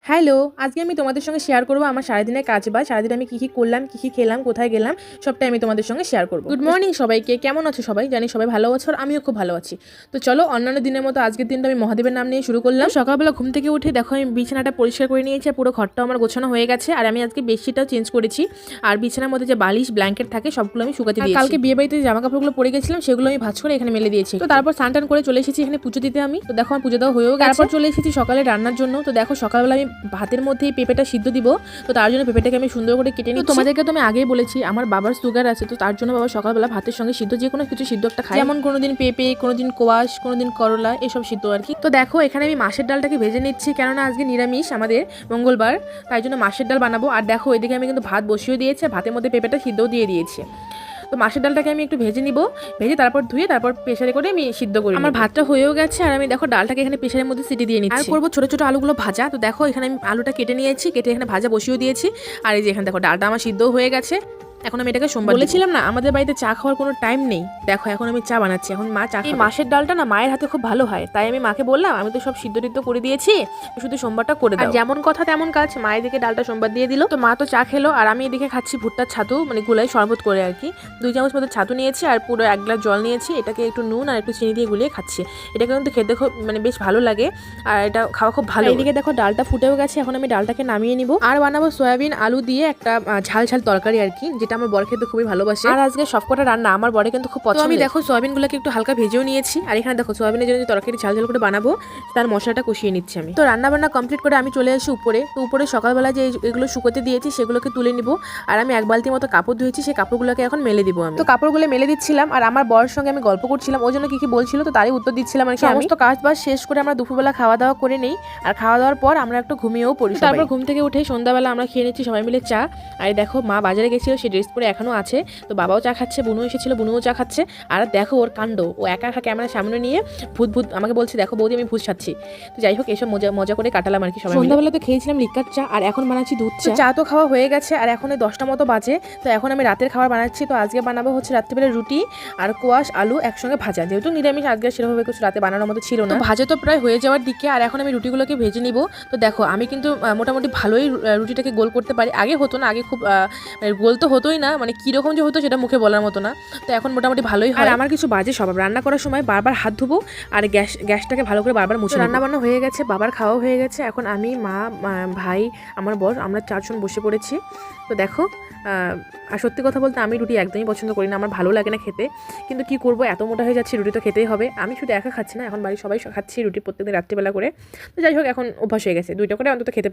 Hello, আজকে আমি তোমাদের সঙ্গে শেয়ার করব আমার সারাদিনের কাজ বা সারাদিন আমি কী করলাম, কী খেলাম, কোথায় গেলাম, সবটাই আমি তোমাদের সঙ্গে শেয়ার করব। গুড মর্নিং সবাইকে, কেমন আছো সবাই? জানি সবাই ভালো আছো আর আমিও খুব ভালো আছি। তো চলো অন্যান্য দিনের মতো আজকের দিনটা আমি মহাদেবের নাম নিয়ে শুরু করলাম। সকালবেলা ঘুম থেকে উঠে দেখো আমি বিছানাটা পরিষ্কার করে নিয়েছি আর পুরো ঘরটাও আমার গোছানো হয়ে গেছে। আর আমি আজকে বেডশিটটাও চেঞ্জ করেছি আর বিছানার মধ্যে যে বালিশ ব্ল্যাঙ্কেট থাকে সবগুলো আমি শুকাতে দিয়েছি। কালকে বিয়ে বাড়িতে জামা কাপড়গুলো পরে গেছিলাম সেগুলো আমি ভাঁজ করে এখানে মেলে দিয়েছি। তো তারপর স্নান টান করে চলে এসেছি এখানে পুজো দিতে আমি। তো দেখো আমার পুজো দেওয়া হয়েও গেছে। তারপর চলে এসেছি সকালে রান্নার জন্য। তো দেখো সকালবেলা আমি ভাতের মধ্যে পেঁপেটা সিদ্ধ দিব। তো তার জন্য পেঁপেটাকে আমি সুন্দর করে কেটে নিচ্ছি। তোমাদেরকে তো আমি আগেই বলেছি আমার বাবার সুগার আছে, তো তার জন্য বাবা সকালবেলা ভাতের সঙ্গে সিদ্ধ যে কোনো কিছু সিদ্ধ একটা খায়, যেমন কোনোদিন পেঁপে, কোনোদিন কোয়াশ, কোনোদিন করলা, এসব সিদ্ধ আর কি। তো দেখো এখানে আমি মাছের ডালটাকে ভেজে নিচ্ছি, কেননা আজকে নিরামিষ আমাদের মঙ্গলবার, তাই জন্য মাছের ডাল বানাবো। আর দেখো এদিকে আমি কিন্তু ভাত বসিয়ে দিয়েছি, ভাতের মধ্যে পেঁপেটা সিদ্ধও দিয়ে দিয়েছি। তো মাছের ডালটাকে আমি একটু ভেজে নিব, ভেজে তারপর ধুয়ে তারপর প্রেসারে করে আমি সিদ্ধ করি। আমার ভাতটা হয়েও গেছে আর আমি দেখো ডালটাকে এখানে প্রেসারের মধ্যে সিটি দিয়ে নিচ্ছি। আর করবো ছোট ছোট আলুগুলো ভাজা। তো দেখো এখানে আমি আলুটা কেটে নিয়েছি, কেটে এখানে ভাজা বসিয়েও দিয়েছি। আর এই যে এখানে দেখো ডালটা আমার সিদ্ধও হয়ে গেছে। এখন আমি এটাকে সোমবার বলেছিলাম না আমাদের বাড়িতে চা খাওয়ার কোনো টাইম নেই, দেখো এখন আমি চা বানাচ্ছি। এখন মা চা, এই মাছের ডালটা না মায়ের হাতে খুব ভালো হয়, তাই আমি মাকে বললাম আমি তো সব সিদ্ধ টিদ্ধ করে দিয়েছি, শুধু সোমবারটা করে দাও। যেমন কথা তেমন কাজ, মায়ের দিকে ডালটা সোমবার দিয়ে দিল। তো মা তো চা খেলো আর আমি এদিকে খাচ্ছি ভুট্টার ছাতু, মানে গুলাই শরবত করে আর কি। 2 চামচ মতো ছাতু নিয়েছি আর পুরো 1 গ্লাস জল নিয়েছি। এটাকে একটু নুন আর একটু চিনি দিয়ে গুলিয়ে খাচ্ছি। এটা কিন্তু খেতে খুব মানে বেশ ভালো লাগে আর এটা খাওয়া খুব ভালো। এদিকে দেখো ডালটা ফুটেও গেছে, এখন আমি ডালটাকে নামিয়ে নিব। আর বানাবো সয়াবিন আলু দিয়ে একটা ঝাল ঝাল তরকারি আর কি, যেটা আমার বর খেতে খুবই ভালোবাসে। আর আজকে সবকটা রান্না আমার বরে কিন্তু খুব পছন্দ। আমি দেখো সয়াবিনগুলোকে একটু হালকা ভেজেও নিয়েছি আর এখানে দেখো সয়াবিনের জন্য যে তরকারি ঝাল ঝাল করে বানাবো তার মশলাটা কষিয়ে নিচ্ছি আমি। তো রান্না বান্না কমপ্লিট করে আমি চলে আসি উপরে। তো উপরে সকালবেলা যে এগুলো শুকোতে দিয়েছি সেগুলোকে তুলে নিব। আর আমি 1 বালতির মতো কাপড় ধুয়েছি, সেই কাপড়গুলোকে এখন মেলে দিব আমি। তো কাপড়গুলো মেলে দিচ্ছিলাম আর আমার বরের সঙ্গে আমি গল্প করছিলাম, ওই জন্য কি বলছিল তো তারই উত্তর দিচ্ছিলাম আর কি। সমস্ত কাজ বাজ শেষ করে আমরা দুপুরবেলা খাওয়া দাওয়া করে নেই আর খাওয়া দাওয়ার পর আমরা একটু ঘুমিয়েও পড়ি। তারপর ঘুম থেকে উঠে সন্ধ্যাবেলা আমরা খেয়ে নিচ্ছি সবাই মিলে চা। আর দেখো মা বাজারে গেছিল, সেই ড্রেস পরে এখনো আছে। তো বাবাও চা খাচ্ছে, বুনু এসেছিল, বুনুও চা খাচ্ছে। আর দেখো ওর কাণ্ড, ও একা একা ক্যামেরার সামনে নিয়ে ভূত ভূত আমাকে বলছে দেখো বৌদি আমি ভূত খাচ্ছি। তো যাই হোক এসব মজা করে কাটালাম আর কি সবাই। সন্ধ্যাবেলা তো খেয়েছিলাম লিকার চা আর এখন বানাচ্ছি দুধ চা। চা তো খাওয়া হয়ে গেছে আর এখন 10টা মতো বাজে। তো এখন আমি রাতের খাবার বানাচ্ছি। তো আজকে বানাবো হচ্ছে রাত্রিবেলা রুটি আর কোয়াশ আলু একসঙ্গে ভাজা, যেহেতু নিরামিষ আজকে সেরকম কিছু রাতে বানানোর মতো ছিল না। ভাজা তো প্রায় হয়ে যাওয়ার দিকে আর এখন আমি রুটিগুলোকে ভেজে নিব। তো দেখো আমি কিন্তু মোটামুটি ভালোই রুটিটাকে গোল করতে পারি। আগে হতো না, আগে খুব গোল তো হতোই না, মানে কীরকম যে হতো সেটা মুখে বলার মতো না। তো এখন মোটামুটি ভালোই হয়। আর আমার কিছু বাজে স্বভাব, রান্না করার সময় বারবার হাত ধুবো আর গ্যাসটাকে ভালো করে বারবার মুছে। রান্না বান্না হয়ে গেছে, বাবার খাওয়া হয়ে গেছে। এখন আমি, মা, ভাই, আমার বর, আমরা 4 জন বসে পড়েছি। তো দেখো আর সত্যি কথা বলতে আমি রুটি একদমই পছন্দ করি না, আমার ভালো লাগে না খেতে। কিন্তু কি করবো, এত মোটা হয়ে যাচ্ছি, রুটি তো খেতেই হবে। আমি শুধু একা খাচ্ছি না, এখন বাড়ির সবাই খাচ্ছি রুটি প্রত্যেকদিন রাত্রিবেলা করে। তো যাই হোক এখন অভ্যাস হয়ে গেছে, 2টা করে অন্তত খেতে